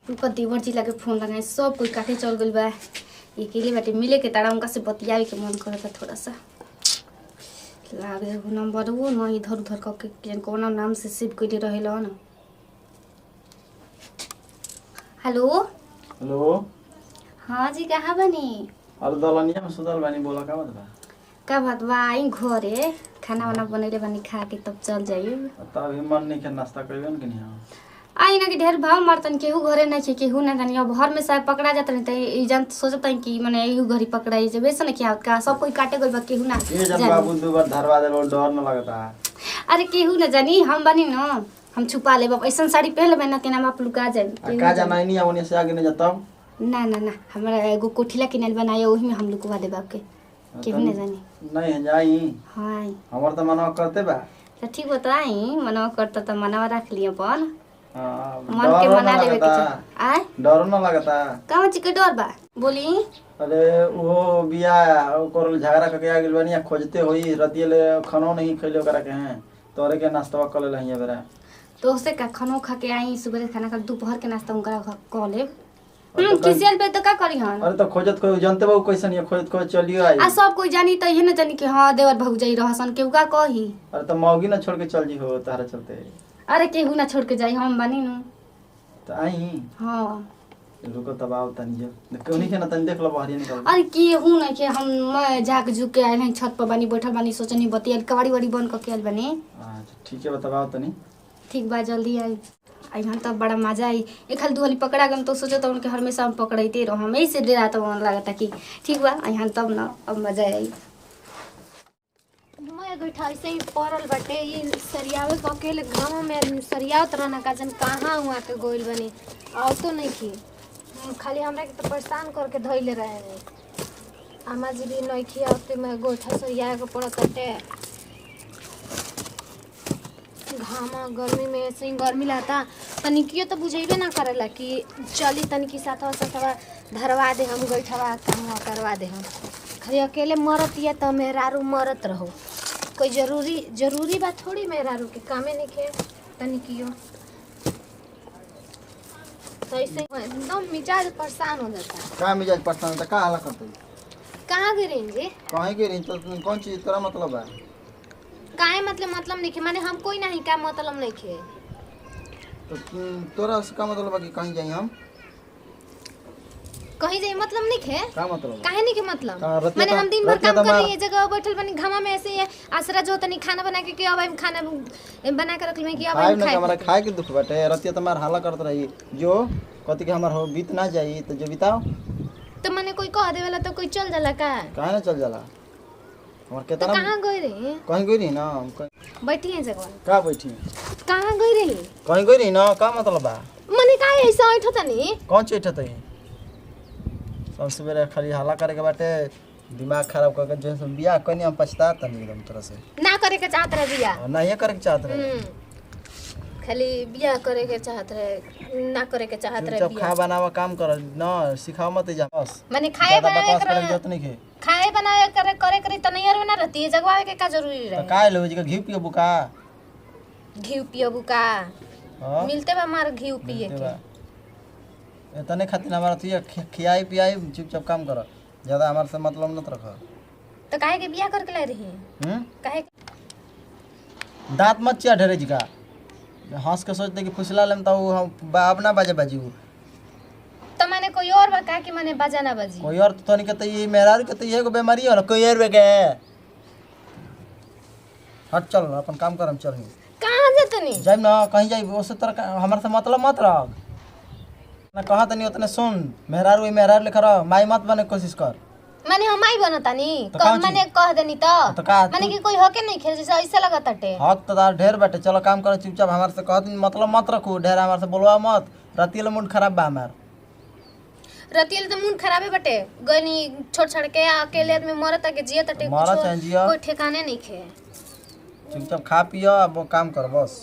उनका देवर जी लगे फोन लगाए सब कोई काटे चल गइल बा। अकेले बाटे मिले के तारा उनका से बतियावे के मन करता थोड़ा सा। लाग जाए नंबर वो ना इधर उधर करके कौन नाम से सेव कइले रहेला ना। Hello hello. हाँ जी कहाँ बनी? अरे दलनिया में सुतल बानी, बोला का बात बा? का बात बा? आई घरे खाना वाना बनैले बानी, खा के तब चल जाइए। तब अभी मन नहीं के नाश्ता करियन कि नहीं? आई ना कि ढेर भाव मारतन केहू घरे नहीं खे केहू ना जानी। अब घर में शायद पकड़ा जाता नहीं तो जान सोचता है कि माने एहू घरी पकड़ाई जे वैसे ना क्या का सब कोई काटे गइल बा केहू ना ये जब बाबू दो बार धरवा दे डर न लगता। अरे केहू ना जानी हम बनी ना हम छुपा लेब। ऐसा साड़ी पहन लेबे ना तेना आप लुका जाए का जाना नहीं आवने से आगे नहीं जाता। ना ना ना हमरा एगो कोठिला किनल बनाया ओही में हम लुकवा देब आपके केहू ना जानी। नहीं जाई। हां हमर त मनवा करते बा तो ठीक बताई मनवा करता तो मनवा रख लिया अपन। हां मन के मना लेवे के आय डर न लगता। कहां चिके डर बा बोली? अरे वो बिया ओकर झगड़ा करके आ गेल बनिया खोजते होई रतिये ले खानो नहीं खइले ओकरा के हैं तोरे के नाश्ता कर ले हइया बेरा तो उससे का खानो खा के आई सुबह खाना खा दोपहर के नाश्ता उनका क ले किसियल पे तो का करी हन। अरे तो खोजत कोई जानते बा कैसन ये खोजत कोई चलियो आई आ सब कोई जानी त ये न जानी कि हां देवर भौजाई रहसन केहू का कही। अरे तो मौगी ना छोड़ के चल जी हो तारा चलते। अरे केहू ना छोड़ के जाई हम बनी नु तो आई हां रुको तब आओ तनी जो कोनी के ना तनी देख लो बाहर निकल। अरे केहू ना के हम मैं जाके झुक के आए हैं छत पर बनी बैठल बनी सोचनी बतियल कवाड़ी वाड़ी बंद करके आइल बनी। अच्छा ठीक है बताओ तनी। ठीक बा जल्दी आई यहाँ तब बड़ा मजा आई। एक हाल दुहली पकड़ा गम तो सोचो तो उनके हमेशा हम पकड़ते रहो हम ऐसे डरा तो मन लगता कि ठीक बा यहाँ तब ना अब मजा आई। मैं बैठा ऐसे ही पड़ल बाटे ये सरियावे को अकेले गाँव में सरियावत रहना का जन कहाँ हुआ के गोइल बनी आओ तो नहीं की खाली हमरा के तो परेशान करके धइले रहे आमा जी भी नहीं खी आते मैं गोठा सरिया के पड़त बाटे। घामा गर्मी में ऐसे ही गर्मी लाता तनिकियो तो बुझेबे ना करेला कि चली तनिकी साथवा साथवा धरवा दे हम गोठवा काम करवा दे हम खाली अकेले मरत या तो मेहरारू मरत रहो कोई जरूरी बात थोड़ी मेहरारू के कामे नहीं खे तनिकियो तो ऐसे एकदम मिजाज परेशान हो जाता। का मिजाज परेशान होता का हाल करते? कहाँ गिरेंगे कहीं गिरी तो कौन चीज तेरा मतलब है? काहे मतलब नहीं खे माने हम कोई नहीं का मतलब नहीं खे तो तोरा उसका मतलब है कि कहीं जाई हम कहीं जाए मतलब नहीं खे का मतलब काहे नहीं के मतलब रतिया माने हम दिन भर काम रतिया कर रही है जगह बैठल बनी घामा में ऐसे ही आसरा जो तनी खाना बना के अब हम खाना बना के रख ले कि अब खाए हम ना खाए हमारा खाए के दुख बाटे रतिया तमार हाला करत रही जो कथि के हमर हो बीत ना जाई तो जो बिताओ तो माने कोई कह देवेला तो कोई चल जाला का काहे ना चल जाला हमर तो केतना कहां गई रही कहीं गई रही ना हम बैठी है जगह का बैठी कहां गई रही कहीं गई रही ना का मतलब बा माने काहे ऐसा ऐठो तनी कौन चीज है सबसे पहले खाली हाला करे के बाटे दिमाग खराब करके जो हम बियाह कनी हम पछताता नहीं एकदम तरह से ना करे के चाहत रहे बिया और नहीं करे के चाहत रहे खाली बिया करे के चाहत रहे ना करे के चाहत रहे जब खा बनावा काम कर ना सिखाओ मत जा बस माने खाए बनाए करे जरूरत नहीं के खाए बनाए करे तनैयर में ना रहती है जगवावे के का जरूरी तो रहे काहे लो जी घी पियो बुका घी पियबू का हां मिलते बा मार घी पिए के इतने खातिर हमारा तो खियाई पियाई चुपचाप काम कर ज्यादा हमारे से मतलब मत रख। तो काहे के बिया करके लाई रही काहे दांत मत चिया ढेरे जी का हंस के सोचते कि फुसला लेम तो हम अपना बाजे बाजी तो माने कोई और बा का कि माने बाजा ना बाजी कोई और तो नहीं कहते ये मेहरारू कहते ये को बीमारी हो ना कोई और के हट चल अपन काम कर हम चल कहां जतनी जाइब ना कहीं जाइब उस तरह हमारे से मतलब मत रख ना कहा तनी उतने सुन मेहरारू लेकर रह माई मत बने कोशिश कर माने हम आई बनतानी तो कब माने कह देनी तो का माने कि कोई होके नहीं खेल जैसे ऐसा लगत हटे हक तो तार ढेर बैठे चलो काम करो चुपचाप हमारे से कह दिन मतलब मत रखू ढेर हमारे से बोलवा मत रातिया मूड खराब बा हमार रतियल तो मूड खराबे बटे गनी छोड़ छड़ के अकेले आदमी मरत के जियत हटे कोई ठिकाने नहीं खे चुपचाप खा पियो अब काम कर बस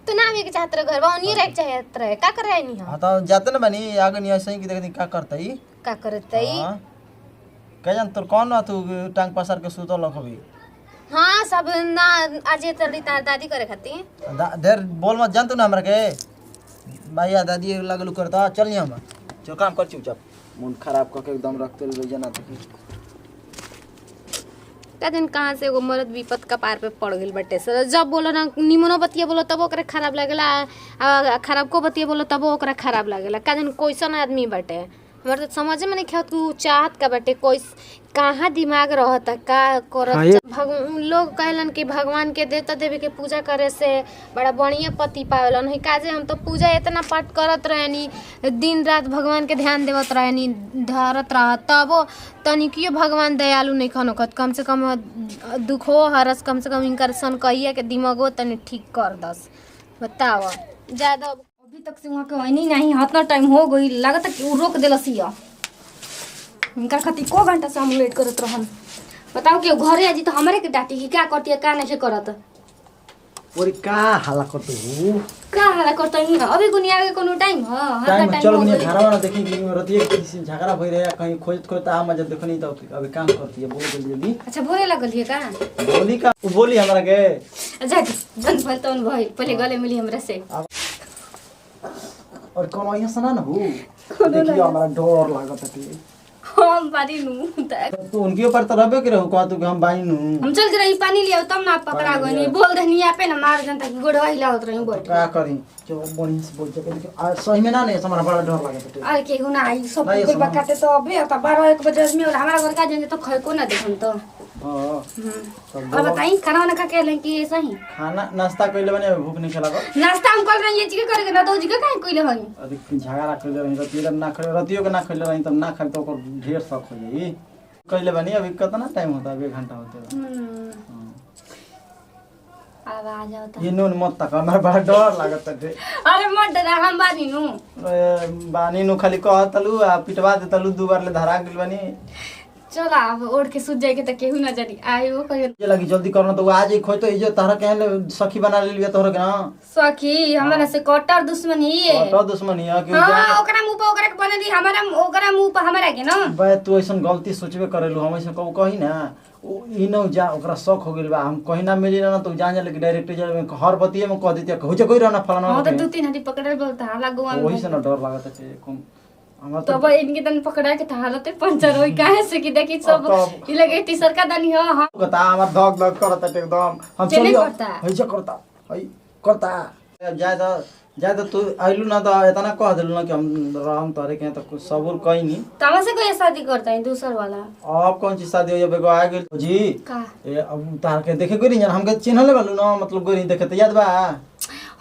तो ना आवे के चाहत रहे घर बा ओनी रह चाहत रहे का कर रहे नहीं हां तो जाते ना बनी आगे नहीं ऐसे ही कि देखती का करतई का करतई हां कह जान तोर कौन ना तू टांग पसार के सुतल रखबी हां सब ना आज तड़ी तार दादी करे खाती ढेर बोल मत जान तू ना हमरा के भैया दादी लगलू करता चल नहीं हम चल काम कर चुपचाप मूड खराब करके एकदम रखते ले जना तो का दिन कहाँ से एगो मर्द विपत का पार पे पड़ गइल बाटे सर जब बोलो ना निमनो बतिया बोलो तब ओकरा खराब लागेला आ खराब को बतिया बोलो तब ओकरा खराब लागेला का दिन कैसन आदमी बाटे हमारे तो समझ में नहीं खे तू चाहत का बाटे कोई कहाँ दिमाग रहता का करत लोग कहलन कि भगवान के देवता देवी के पूजा करे से बड़ा बढ़िया पति पावेलन है काजे हम तो पूजा इतना पाठ करत रहनी दिन रात भगवान के ध्यान देवत रहनी धरत रह तबो तनिकियो भगवान दयालु नहीं खनोखत कम से कम दुखो हरस कम से कम इनकर सन कहिया के दिमागो तनी ठीक कर दस बताओ ज्यादा अभी तक से वहाँ के वही नहीं इतना टाइम हो गई लगता कि वो रोक दिलस हिया इनका खातिर को घंटा से हम वेट करत रहन बताओ कि घरे आजी तो हमरे के डांटी की क्या करती है का नहीं करत पूरी का हाला करते हो का हला करता ही अभी दुनिया के कोनो टाइम ह टाइम चल गुनी घरवा ना देखी कि रतिए किसी झगड़ा भई रहे कहीं खोजत खोजत आ मजा देखनी तो अभी काम करती है बोल जल्दी अच्छा बोले लगल है का बोली का वो बोली हमरा के अच्छा जन भल तो भाई पहले गले मिली हमरा से और कोनो यहाँ सुना ना हो देखियो हमरा डर लागत है हम बारी नु तो उनके ऊपर तो रबे के रहू कह तू कि हम बाई नु हम चल के रही पानी लिया तब ना पकड़ा गनी बोल देनी यहाँ पे ना मार जनता की गोड़वा हिलावत रही बैठ का करी जो बढ़िया से बोल के आ सही में ना नहीं हमरा बड़ा डर लागत है अरे के गुना आई सब कोई बकाते तो अबे त 12-1 बजे आदमी और हमारा घर का जाने तो खै को ना देखन तो हां अब बताई खाना वाना खा के लें कि सही खाना नाश्ता कइले बने भूख नहीं खेला नाश्ता हम कल रही ये चीज करे ना तो जी का काहे कइले हई अधिक झगड़ा कइले रही रतियो ना खले रतियो के ना खइले रही तब ना खाइ तो ओकर ढेर शौक हो जाई कइले बनी अभी कितना टाइम होता है 1 घंटा होते अब आ जाओ तो ये नून मत तक हमरा बड़ा डर लागत है अरे मत डरा हम बानी नु बानी नु खाली कह तलू आ पिटवा दे तलू 2 बार ले धरा गेल बनी चला अब ओढ़ के सूत जाए के त केहू ना जानी आयो कहियो ये लगी जल्दी करना तो आज ही खोई तो इजे तारा कहले सखी बना ले लिया तोहर के ना सखी हमरा से कट्टर दुश्मनी है तो दुश्मनी है कि हां ओकरा मुंह पे ओकरा के बने दी हमारा ओकरा मुंह पे हमरा के ना बे तू ऐसन गलती सोचबे करेलू हम ऐसे कहू कही ना ई न जा ओकरा शौक हो गेल बा हम कहीं ना मिली ना तो जान ले डायरेक्ट जा हर बतिये में कह देती हो जे कोई रहना फलाना हां तो 2-3 हटी पकड़ल बोलता हाला गोवा में वही से ना डर लागत है कम हमरा तो अब इनके तन पकड़ा के हालत पंचर होई काहे से कि देखी सब ई लगे टीसर का दनी हो हां कहता हमर धक धक करत है एकदम हम चली चलियो ऐसे करता हई करता ज्यादा तू आइलू ना तो इतना कह देलू ना कि हम तोरे के तो कुछ सबूर कहीं नहीं तमा से कोई शादी करता है दूसर वाला अब कौन सी शादी हो जब एगो आ गेल जी का ए अब तार के देखे गोरी जन हमके चिन्ह ले बालू ना मतलब गोरी देखे तो याद बा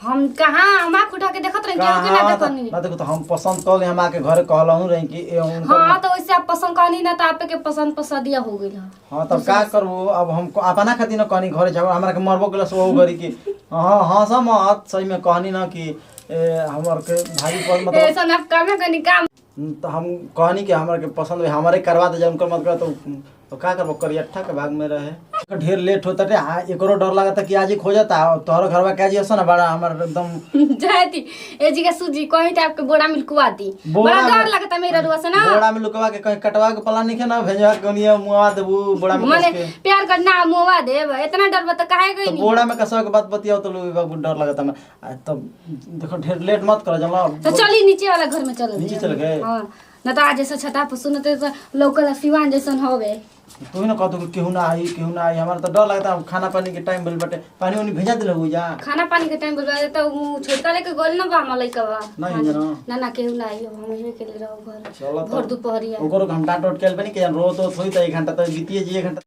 हम कहां हम आँख उठा के देखत रही केहू के ना देखनी ना देखो तो हम पसंद कर ले हम आके घर कहलहू रही कि ए हां तो वैसे आप पसंद कहनी ना तो आप के पसंद पसंदिया हो गइल हां तब का करबो अब हम अपना खातिर ना कहनी घरे झगड़ा हमरा के मरबो गेलस वो गरी की हां हां समत सही में कहनी ना कि हमर के भाई पर मतलब ऐसा ना काम करनी काम तो हम कहनी कि हमरा के पसंद हमारे करवा दे जब उनकर मत कर तो का करबो करियठा के भाग में रहे ढेर लेट होता रे एकरो डर लागता कि आज ही खो जाता तोहर घरवा काजी हस ना बड़ा हमर एकदम जाती ए जी का सूजी कहीं टाइप के बोड़ा मिलकुआ दी बड़ा डर लगता मेरा रुआ से ना बोड़ा में लुकवा के कहीं कटवा के प्लान नहीं है ना भेजवा के कनिया मुआ देबू बोड़ा में माने प्यार करना मुआ देब इतना डर बता काहे गई तो बोड़ा में कसवा के बात बतियाओ तो लोग बाबू डर लगता मैं तब देखो ढेर लेट मत कर जमा तो चली नीचे वाला घर में चल नीचे चल गए हां ना तो आज जैसा छता पर सुनते तो लोकल सिवान जैसन होवे तू ना कहतो केहू ना आई हमारा तो डर लगता खाना पानी के टाइम बोल बटे पानी उनी भेजा दिल हो जा खाना पानी के टाइम बोलवा तो छोटका लेके गोल ना बा मलैका बा नहीं जना ना ना केहू ना आई हम यही के लिए रहो घर चलो भर दोपहरिया ओकरो घंटा टोट के बनी के रो तो थोड़ी तो 1 घंटा तो बीतिए जी 1 घंटा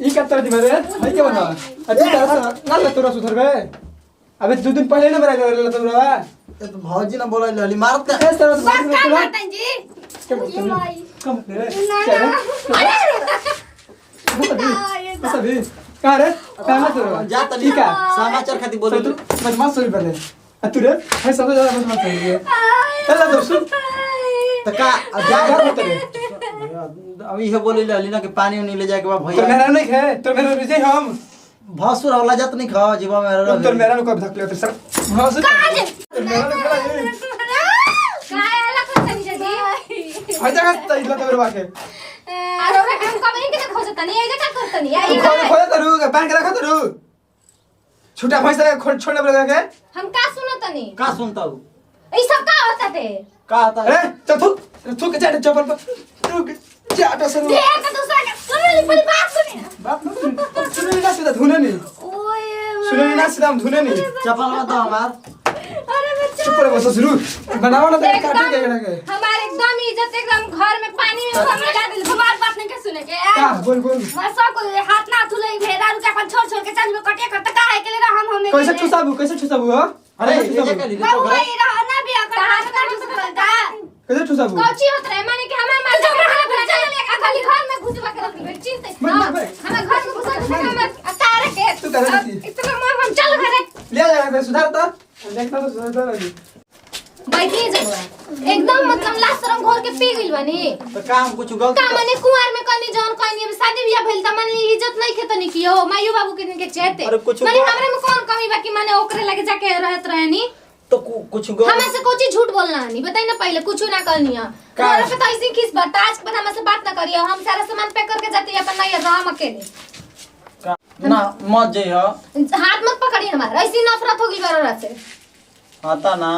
ई कत्तर दिबे रे है के बना अच्छी तरह से ना ले तोरा सुधर बे अबे 2 दिन पहले ना मेरा ले तोरा ये तो भौजी ना बोला लली मारत का इस तरह से बस बात का तोरा माता जी ये भाई कम रे ना बस अभी कहां रे कहां तोरा जा त ठीक है समाचार खाती बोल तू बदमाश सोई पहले तू रे है सब ज्यादा बदमाश सोई है चल दोस्त त का जा घर मत रे अब ये बोले लली ना कि पानी उनी ले जाके बा तो भैया मेरा नहीं है तो मेरा रिजे हम भसुर वाला जात नहीं खाओ जीवा में रह तो मेरा को धक ले तो सर भसुर मेरा नहीं काय आला करतनी जी है जगह तइला तो मेरे बाके अरे हम कहीं के खोजतनी ए का करतनी आई खोया तरू बांध के रखो तरू छोटा भैंस छोड़ने बोले के हम का सुनतनी का सुनता हूं ई सब का होता थे का आता है ए चल थूक के चाटे चप्पल पर रुक चाटा सर एक दूसरे के सुन ली बात सुनी बाप सुने ना सीधा धुने नहीं ओए सुने ना सीधा हम धुने नहीं चप्पल मत दो हमार अरे बच्चा चुप रहो बस शुरू बनाओ ना तेरे काटे के लगे हमारे एकदम इज्जत एकदम घर में पानी में सब मिला दे हमारी बात नहीं के सुने के का बोल मैं सब को हाथ ना थुले भेदा रुका अपन छोड़ के चल कटिया करता का है के लिए हम हमें कैसे ठुसाबू हो अरे ये के लिए बाबू भाई रहा ना भी अगर हाथ ना ठुस करता कैसे ठुसाबू कोची होत रहे माने कि हमार मार चल ले अगली घर में घुसवा के रख दे चिंता हमें घर में घुसा के हमें तारे के तू करे नहीं इतना मार हम चल घरे ले जा सुधार तो देखता तो सुधार लगी बैठी जगह एकदम मतलब लास्ट शर्म घोर के पी गइल बानी तो काम कुछ गलत का माने कुंवार में कनी जौन कनी अब शादी बियाह भेल त माने इज्जत नहीं खेतनी कियो मायू बाबू के चेते अरे कुछ माने हमरे में कौन कमी बाकी माने ओकरे लगे जाके रहत रहनी तो कुछ गलत हमें से कोची झूठ बोलना नहीं बताई ना पहले कुछ ना करनी है और पे तो ऐसी किस बात आज पर हमसे बात ना करियो हम सारा सामान पैक करके जाते हैं अपन नहीं राम अकेले ना मत जई हो हाथ मत पकड़ी हमारा ऐसी नफरत होगी बरोरा से आता ना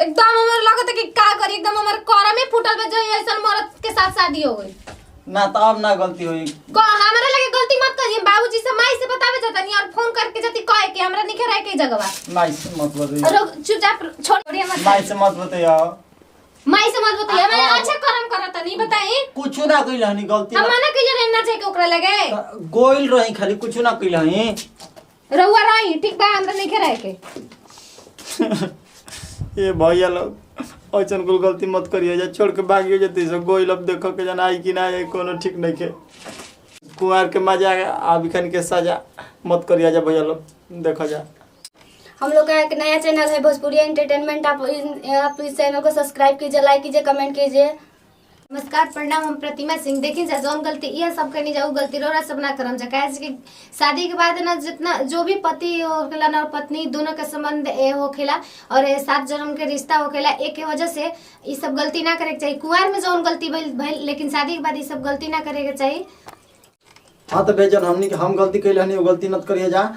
एकदम हमारे लगत है कि का करी एकदम हमारे कोरा में फुटल बे जो ऐसा मर्द के साथ शादी हो गई ना तो अब ना गलती हुई हमारा लगे गलती मत करिए बाबूजी से माई से बतावे जाता नहीं और फोन करके जाती कहे कि हमरा नहीं रहे के जगह माई से मत बताइए और चुपचाप छोड़िए मत माई से मत बताइए माई से मत बताइए मैंने अच्छा कर्म करता नहीं बताई कुछ ना कइल हनी गलती हम मना कइले रहना चाहिए ओकरा लगे गोइल रही खाली कुछ ना कइल हनी रहुआ रही ठीक बा हमरा नहीं रहे के ये भैया लोग ऐसन कुल गलती मत करिए जा छोड़ के भागियो जती से गोइल अब देखो के जना आई कि ना आई कोनो ठीक नहीं के कुंवार के मजा आबी खन के सजा मत करिए जा भैया लोग देखो जा हम लोग का एक नया चैनल है भोजपुरी एंटरटेनमेंट। आप इस चैनल को सब्सक्राइब कीजिए, लाइक कीजिए, कमेंट कीजिए। नमस्कार प्रणाम, हम प्रतिमा सिंह। देखिए जा जौन गलती यह सब करनी जाऊ गलती रोरा सब ना करम जा काहे कि शादी के बाद ना जितना जो भी पति होखेला ना और पत्नी दोनों के संबंध होखेला और 7 जन्म के रिश्ता होखेला एक के वजह से ये सब गलती ना करे के चाहिए। कुंवार में जौन गलती भइल लेकिन शादी के बाद ये सब गलती ना करे के चाहिए। हाँ तो बेजन हम गलती कैले हनी वो गलती मत करिए जा।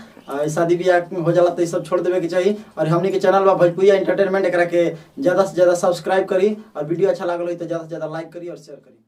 शादी ब्याह हो जाला तो ये सब छोड़ देवे के चाहिए। और हमनी के चैनल बा भोजपुरी एंटरटेनमेंट एकरा के ज्यादा से ज्यादा सब्सक्राइब करी और वीडियो अच्छा लागल हो तो ज्यादा से ज्यादा लाइक करी और शेयर करी।